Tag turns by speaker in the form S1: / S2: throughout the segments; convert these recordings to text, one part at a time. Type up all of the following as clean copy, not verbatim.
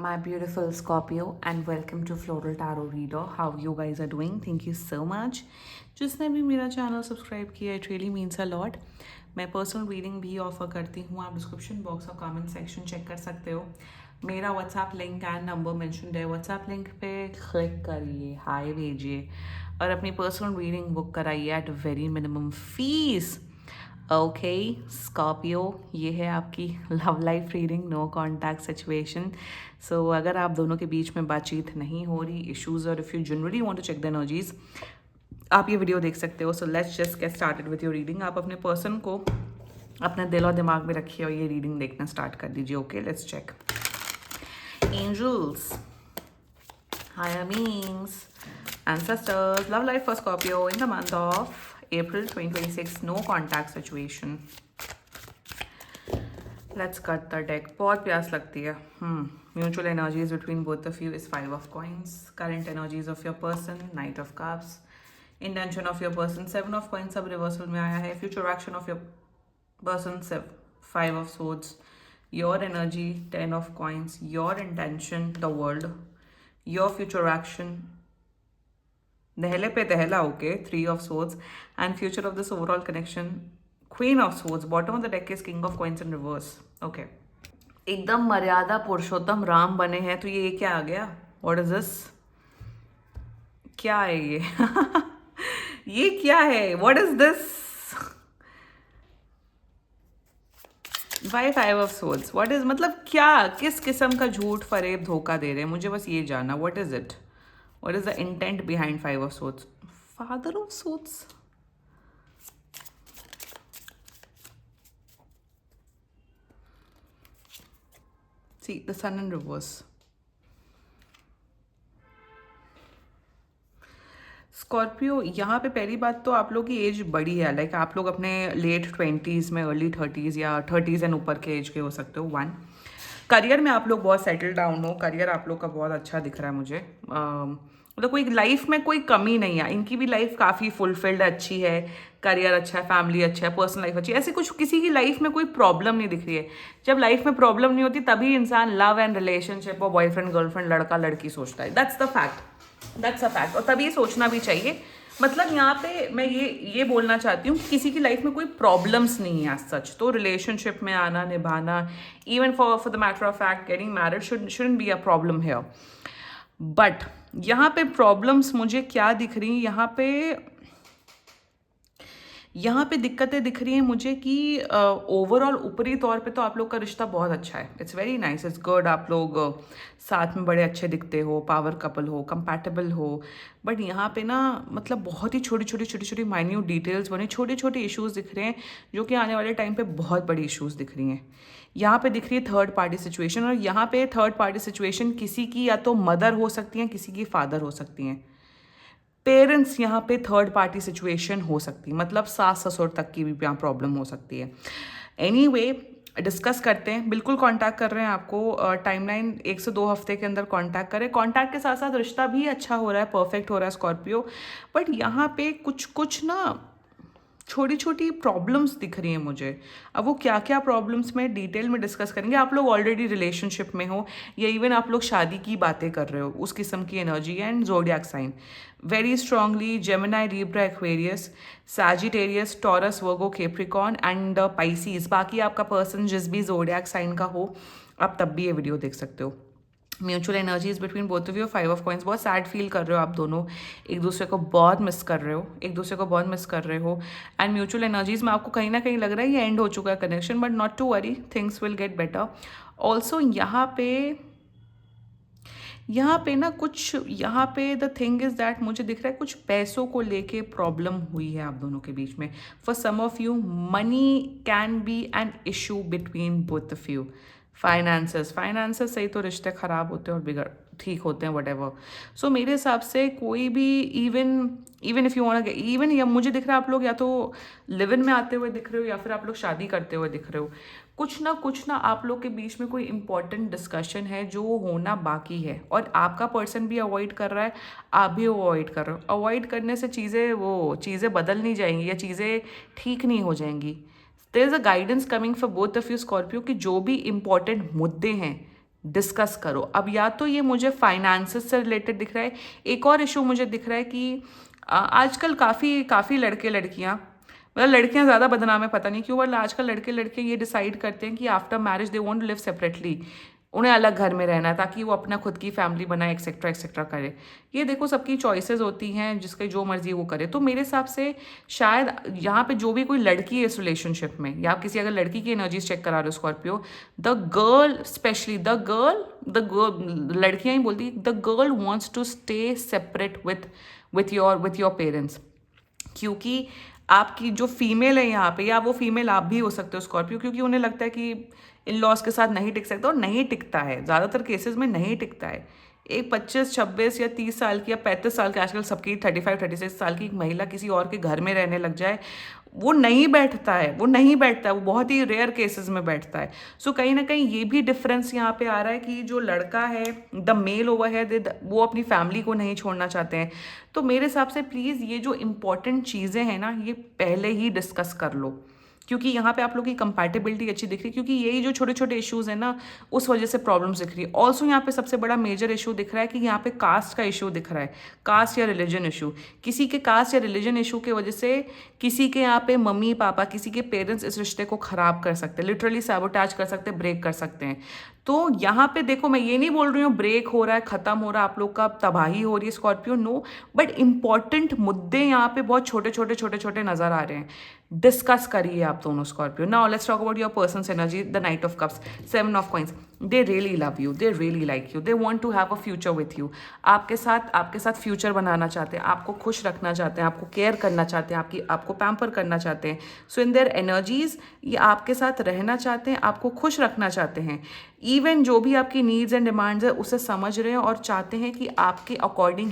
S1: My beautiful Scorpio, and welcome to Floral Tarot Reader. How you guys are doing? Thank you so much. जिसने भी मेरा channel subscribe किया, it really means a lot. मैं personal reading भी offer करती हूँ. आप description box और कमेंट सेक्शन चेक कर सकते हो. मेरा WhatsApp link and number mention है. व्हाट्सएप लिंक पे क्लिक करिए, हाय भेजिए और अपनी पर्सनल रीडिंग बुक कराइए at very minimum fees. Okay Scorpio, ये है आपकी love life reading, no contact situation. So अगर आप दोनों के बीच में बातचीत नहीं हो रही, इश्यूज, और if you generally want to check the energies, आप ये वीडियो देख सकते हो. So let's just get started with your reading. आप अपने पर्सन को अपने दिल और दिमाग में रखिए और ये रीडिंग देखना स्टार्ट कर दीजिए. Okay, let's check. Angels, higher beings, ancestors, love life for Scorpio in the month of April 2026, no contact situation. Let's cut the deck. बहुत प्यास लगती है. Mutual energies between both of you is 5 of coins. Current energies of your person, Knight of Cups. Intention of your person, 7 of coins सब reversal में आया है. Future action of your person, 5 of swords. Your energy, 10 of coins. Your intention, the world. Your future action, दहले पे दहला, okay, 3 of swords. And future of this overall connection, Queen of swords. Bottom of the deck is King of coins in reverse. Okay, एकदम मर्यादा पुरुषोत्तम राम बने हैं, तो ये क्या आ गया? What is this? क्या है ये? ये क्या है? What is this? Why 5 of souls? What is, मतलब क्या, किस किस्म का झूठ फरेब धोखा दे रहे हैं? मुझे बस ये जानना, what is it? What is the intent behind 5 of souls? Father of souls, see the sun in reverse. Scorpio, यहाँ पे पहली बात तो आप लोग की एज बड़ी है. लाइक आप लोग अपने लेट 20s में, अर्ली 30s या 30s एंड ऊपर के एज के हो सकते हो. 1, करियर में आप लोग बहुत सेटल डाउन हो. करियर आप लोग का बहुत अच्छा दिख रहा है मुझे. मतलब कोई लाइफ में कोई कमी नहीं है. इनकी भी लाइफ काफ़ी फुलफिल्ड अच्छी है. करियर अच्छा है, फैमिली अच्छा है, पर्सनल लाइफ अच्छी है. ऐसे कुछ किसी की लाइफ में कोई प्रॉब्लम नहीं दिख रही है. जब लाइफ में प्रॉब्लम नहीं होती तभी इंसान लव एंड रिलेशनशिप और बॉयफ्रेंड गर्लफ्रेंड, लड़का लड़की सोचता है. That's the fact. That's a fact. और तभी सोचना भी चाहिए. मतलब यहाँ पे मैं ये बोलना चाहती हूँ कि किसी की लाइफ में कोई प्रॉब्लम्स नहीं है सच. तो रिलेशनशिप में आना, निभाना, even for the matter of fact getting married shouldn't be a problem here. But यहाँ पे प्रॉब्लम्स मुझे क्या दिख रही हैं? यहाँ पे दिक्कतें दिख रही हैं मुझे कि ओवरऑल ऊपरी तौर पे तो आप लोग का रिश्ता बहुत अच्छा है. It's very nice, it's good. आप लोग साथ में बड़े अच्छे दिखते हो, पावर कपल हो, कंपैटिबल हो. बट यहाँ पे ना, मतलब बहुत ही छोटी माइन्यूट डिटेल्स बने, छोटे छोटे इश्यूज दिख रहे हैं जो कि आने वाले टाइम पे बहुत बड़ी इश्यूज दिख रही हैं. यहाँ पे दिख रही है थर्ड पार्टी सिचुएशन. और यहाँ पे थर्ड पार्टी सिचुएशन किसी की या तो मदर हो सकती हैं, किसी की फादर हो सकती हैं. पेरेंट्स यहाँ पे थर्ड पार्टी सिचुएशन हो सकती है. मतलब सास ससुर तक की भी यहाँ प्रॉब्लम हो सकती है. एनीवे, डिस्कस करते हैं. बिल्कुल कांटेक्ट कर रहे हैं आपको. टाइमलाइन 1 से 2 हफ्ते के अंदर कांटेक्ट करें. कांटेक्ट के साथ साथ रिश्ता भी अच्छा हो रहा है, परफेक्ट हो रहा है स्कॉर्पियो. बट यहाँ पे कुछ ना छोटी छोटी प्रॉब्लम्स दिख रही हैं मुझे. अब वो क्या क्या प्रॉब्लम्स में डिटेल में डिस्कस करेंगे. आप लोग ऑलरेडी रिलेशनशिप में हो या इवन आप लोग शादी की बातें कर रहे हो, उस किस्म की energy. And zodiac sign very strongly Gemini, Libra, Aquarius, Sagittarius, Taurus, Virgo, Capricorn and Pisces. बाकी आपका पर्सन जिस भी जोडियाक साइन का हो, आप तब भी ये वीडियो देख सकते हो. Mutual energies between both of you, 5 of coins. बहुत सैड फील कर रहे हो आप दोनों. एक दूसरे को बहुत मिस कर रहे हो. एंड म्यूचुअल एनर्जीज में आपको कहीं ना कहीं लग रहा है ये एंड हो चुका है connection. But not to worry, things will get better. Also यहाँ पे ना कुछ, यहाँ पे द थिंग इज दैट मुझे दिख रहा है कुछ पैसों को लेके प्रॉब्लम हुई है आप दोनों के बीच में. For some of you money can be an issue between both of you. Finances सही तो रिश्ते खराब होते हैं और बिगड़ ठीक होते हैं, वटेवर. सो मेरे हिसाब से कोई भी, even if you want, even या मुझे दिख रहा है आप लोग या तो लिव इन में आते हुए दिख रहे हो या फिर आप लोग शादी करते हुए दिख रहे हो. कुछ ना आप लोग के बीच में कोई इंपॉर्टेंट डिस्कशन है जो होना बाकी है. और आपका पर्सन भी अवॉइड कर रहा है, आप भी अवॉइड कर रहे हो. अवॉइड करने से चीज़ें बदल नहीं जाएंगी या चीज़ें ठीक नहीं हो जाएंगी. There is a guidance coming for both of you Scorpio कि जो भी इंपॉर्टेंट मुद्दे हैं डिस्कस करो। अब या तो ये मुझे फाइनेंसेस से रिलेटेड दिख रहा है, एक और इशू मुझे दिख रहा है कि आजकल काफ़ी काफ़ी लड़के लड़कियां, मतलब लड़कियां ज़्यादा बदनाम है, पता नहीं क्यों, बट आजकल लड़के लड़के ये डिसाइड करते हैं कि after marriage they want to live separately, उन्हें अलग घर में रहना है ताकि वो अपना खुद की फैमिली बनाए, एक्सेट्रा एक्सेट्रा करे। ये देखो सबकी चॉइसेस होती हैं, जिसके जो मर्जी वो करे। तो मेरे हिसाब से शायद यहाँ पे जो भी कोई लड़की है इस रिलेशनशिप में, या आप किसी अगर लड़की की एनर्जीज चेक करा रहे हो Scorpio, the girl specially, the girl लड़कियां ही बोलती, the girl wants to stay separate with your parents. क्योंकि आपकी जो फीमेल है यहाँ पे, या वो फीमेल आप भी हो सकते हो स्कॉर्पियो, क्योंकि उन्हें लगता है कि इन लॉज के साथ नहीं टिक सकता, और नहीं टिकता है, ज़्यादातर केसेस में नहीं टिकता है। एक 25 26 या 30 साल की या 35 साल की, आजकल सबकी 35 36 साल की एक महिला किसी और के घर में रहने लग जाए, वो नहीं बैठता है, वो नहीं बैठता है, वो बहुत ही रेयर केसेस में बैठता है। सो कहीं ना कहीं ये भी डिफरेंस यहाँ पे आ रहा है कि जो लड़का है, द मेल ओवर है, वो अपनी फैमिली को नहीं छोड़ना चाहते हैं। तो मेरे हिसाब से प्लीज़ ये जो इंपॉर्टेंट चीज़ें हैं ना, ये पहले ही डिस्कस कर लो, क्योंकि यहाँ पे आप लोग की कंपैटिबिलिटी अच्छी दिख रही है, क्योंकि यही जो छोटे छोटे इश्यूज हैं ना, उस वजह से प्रॉब्लम्स दिख रही है। ऑल्सो यहाँ पे सबसे बड़ा मेजर इशू दिख रहा है कि यहाँ पे कास्ट का इशू दिख रहा है, कास्ट या रिलीजन इशू। किसी के कास्ट या रिलीजन इशू की वजह से किसी के यहाँ पे मम्मी पापा, किसी के पेरेंट्स इस रिश्ते को खराब कर सकते हैं, लिटरली सैबोटेज कर सकते हैं, ब्रेक कर सकते हैं। तो यहाँ पे देखो, मैं ये नहीं बोल रही हूँ ब्रेक हो रहा है, खत्म हो रहा है, आप लोग का तबाही हो रही है स्कॉर्पियो, नो, बट इंपॉर्टेंट मुद्दे यहाँ पे बहुत छोटे छोटे छोटे छोटे नजर आ रहे हैं। डिस्कस करिए आप दोनों Scorpio. Now let's talk about your person's energy, the knight of cups, 7 of coins. They really love you, they really like you, they want to have a future with you. आपके साथ future बनाना चाहते हैं, आपको खुश रखना चाहते हैं, आपको केयर करना चाहते हैं, आपको पैम्पर करना चाहते हैं। सो इन देयर एनर्जीज ये आपके साथ रहना चाहते हैं, आपको खुश रखना चाहते हैं। इवन जो भी आपकी नीड्स एंड डिमांड्स है उसे समझ रहे हैं और चाहते हैं कि आपके अकॉर्डिंग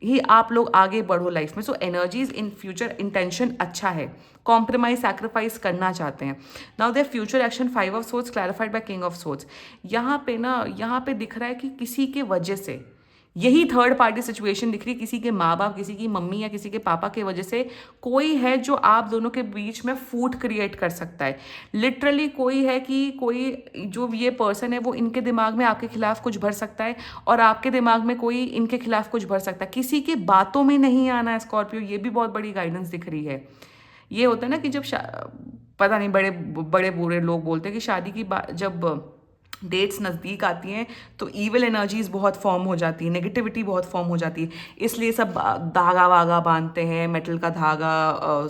S1: ही आप लोग आगे बढ़ो लाइफ में। So energies in future intention अच्छा है, कॉम्प्रोमाइज सैक्रिफाइस करना चाहते हैं। Now their future action 5 of swords clarified by king of swords. यहाँ पे दिख रहा है कि किसी के वजह से, यही थर्ड पार्टी सिचुएशन दिख रही है, किसी के माँ बाप, किसी की मम्मी या किसी के पापा के वजह से कोई है जो आप दोनों के बीच में फूट क्रिएट कर सकता है। लिटरली कोई है कि कोई जो ये पर्सन है वो इनके दिमाग में आपके खिलाफ कुछ भर सकता है, और आपके दिमाग में कोई इनके खिलाफ कुछ भर सकता है। किसी की बातों में नहीं आना है स्कॉर्पियो, ये भी बहुत बड़ी गाइडेंस दिख रही है। ये होता है ना कि जब पता नहीं, बड़े बड़े बूढ़े लोग बोलते हैं कि शादी की जब डेट्स नज़दीक आती हैं तो ईविल एनर्जीज बहुत फॉर्म हो जाती है, नेगेटिविटी बहुत फॉर्म हो जाती है, इसलिए सब धागा वागा बांधते हैं, मेटल का धागा,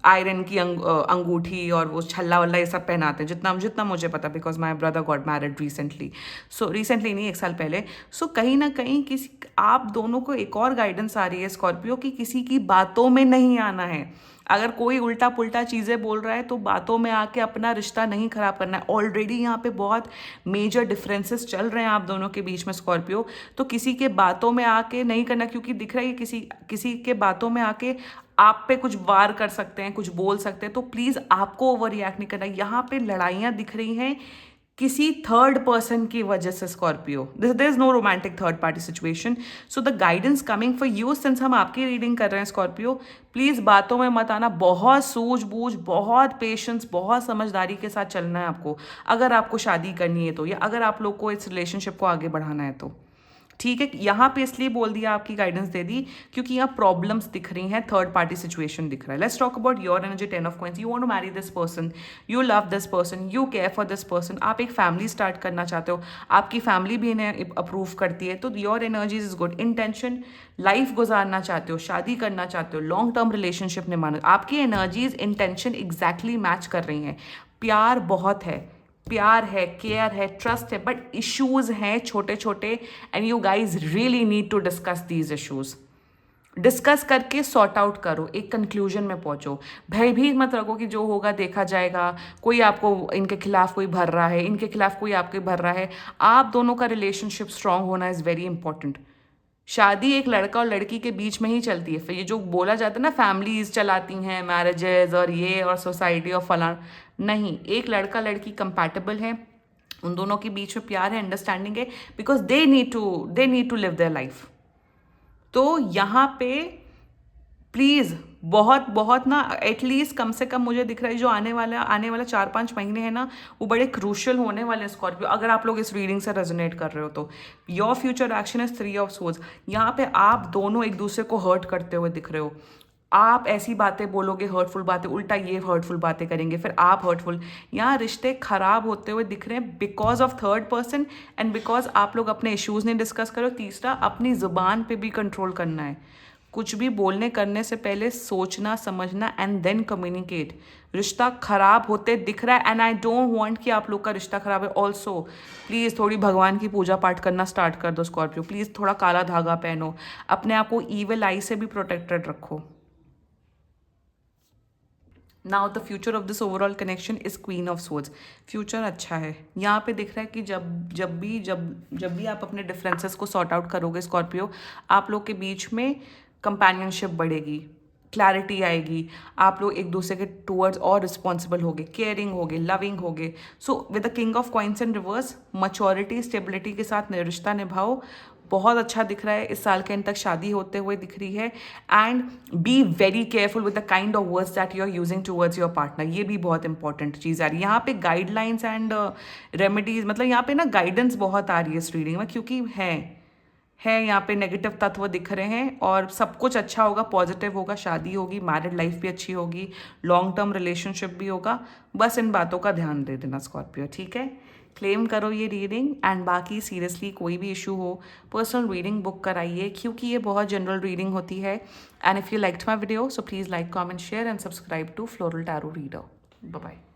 S1: आयरन की अंगूठी और वो छल्ला वल्ला ये सब पहनाते हैं, जितना जितना मुझे पता, because my brother got married recently. So recently नहीं, 1 साल पहले। सो कहीं ना कहीं किसी आप दोनों को एक और गाइडेंस आ रही है स्कॉर्पियो कि किसी की बातों में नहीं आना है। अगर कोई उल्टा पुल्टा चीज़ें बोल रहा है तो बातों में आके अपना रिश्ता नहीं खराब करना है। ऑलरेडी यहाँ पे बहुत मेजर डिफरेंसेस चल रहे हैं आप दोनों के बीच में स्कॉर्पियो, तो किसी के बातों में आके नहीं करना, क्योंकि दिख रहा है किसी के बातों में आके आप पे कुछ वार कर सकते हैं, कुछ बोल सकते हैं। तो प्लीज़ आपको ओवर रिएक्ट नहीं करना। यहाँ पे लड़ाइयाँ दिख रही हैं किसी थर्ड पर्सन की वजह से Scorpio. There is no romantic third party situation. So the guidance coming for you, since हम आपकी रीडिंग कर रहे हैं स्कॉर्पियो, प्लीज बातों में मत आना, बहुत सूझबूझ, बहुत पेशेंस, बहुत समझदारी के साथ चलना है आपको, अगर आपको शादी करनी है तो, या अगर आप लोग को इस रिलेशनशिप को आगे बढ़ाना है तो। ठीक है, यहाँ पे इसलिए बोल दिया, आपकी गाइडेंस दे दी, क्योंकि यहाँ प्रॉब्लम्स दिख रही हैं, थर्ड पार्टी सिचुएशन दिख रहा है। Let's talk about your energy, 10 of coins. You want to marry this person, you love this person, you care for this person. आप एक फैमिली स्टार्ट करना चाहते हो, आपकी फैमिली भी इन्हें अप्रूव करती है, तो your energies is good. Intention, life गुजारना चाहते हो, शादी करना चाहते हो, लॉन्ग टर्म रिलेशनशिप निभाना, आपकी एनर्जीज इंटेंशन एग्जैक्टली मैच कर रही हैं। प्यार बहुत है, प्यार है, केयर है, ट्रस्ट है, बट इश्यूज हैं छोटे छोटे, and you guys really need to discuss these issues. Discuss करके सॉर्ट आउट करो, एक कंक्लूजन में पहुंचो। भयभीत मत रखो कि जो होगा देखा जाएगा, कोई आपको इनके खिलाफ कोई भर रहा है, इनके खिलाफ कोई आपके भर रहा है। आप दोनों का रिलेशनशिप स्ट्रांग होना इज़ वेरी इंपॉर्टेंट। शादी एक लड़का और लड़की के बीच में ही चलती है। फिर ये जो बोला जाता है ना, फैमिलीज चलाती हैं मैरिजेज और ये और सोसाइटी और फलान, नहीं, एक लड़का लड़की कंपैटिबल है, उन दोनों के बीच में प्यार है, अंडरस्टैंडिंग है, because they need to live their life. तो यहाँ पे प्लीज़ बहुत बहुत ना, एटलीस्ट कम से कम मुझे दिख रहा है जो आने वाला 4-5 महीने है ना, वो बड़े क्रूशियल होने वाले हैं स्कॉर्पियो, अगर आप लोग इस रीडिंग से रेजोनेट कर रहे हो तो। Your future action is 3 of swords. यहाँ पे आप दोनों एक दूसरे को हर्ट करते हुए दिख रहे हो। आप ऐसी बातें बोलोगे, हर्टफुल बातें, उल्टा ये हर्टफुल बातें करेंगे, फिर आप हर्टफुल। यहाँ रिश्ते खराब होते हुए दिख रहे हैं because of third person and because आप लोग अपने इश्यूज नहीं डिस्कस करो। तीसरा, अपनी जुबान पे भी कंट्रोल करना है। कुछ भी बोलने करने से पहले सोचना समझना एंड देन कम्युनिकेट। रिश्ता खराब होते दिख रहा है एंड आई डोंट वांट कि आप लोग का रिश्ता खराब है। ऑल्सो प्लीज़ थोड़ी भगवान की पूजा पाठ करना स्टार्ट कर दो स्कॉर्पियो। प्लीज़ थोड़ा काला धागा पहनो, अपने आप को ईविल आई से भी प्रोटेक्टेड रखो। Now the future of this overall connection is queen of swords. Future अच्छा है। यहाँ पे दिख रहा है कि जब भी आप अपने डिफरेंसेस को सॉर्ट आउट करोगे स्कॉर्पियो, आप लोग के बीच में कंपेनियनशिप बढ़ेगी, क्लैरिटी आएगी, आप लोग एक दूसरे के टूवर्ड्स और रिस्पॉन्सिबल होगे, केयरिंग होगे, लविंग होगे। So with the king of coins in reverse, maturity stability के साथ रिश्ता निभाओ। बहुत अच्छा दिख रहा है। इस साल के एंड तक शादी होते हुए दिख रही है। And be very careful with the kind of words that you are using towards your partner. ये भी बहुत इंपॉर्टेंट चीज़ आ रही है यहाँ पे। गाइडलाइंस एंड रेमेडीज, मतलब यहाँ पे ना गाइडेंस बहुत आ रही है इस रीडिंग में, क्योंकि है यहाँ पे नेगेटिव तत्व दिख रहे हैं और सब कुछ अच्छा होगा, पॉजिटिव होगा, शादी होगी, मैरिड लाइफ भी अच्छी होगी, लॉन्ग टर्म रिलेशनशिप भी होगा। बस इन बातों का ध्यान दे देना स्कॉर्पियो, ठीक है। क्लेम करो ये रीडिंग एंड बाकी सीरियसली कोई भी इशू हो पर्सनल रीडिंग बुक कराइए, क्योंकि ये बहुत जनरल रीडिंग होती है। And if you liked my video so please like, comment, share and subscribe to Floral Tarot Reader. Bye bye.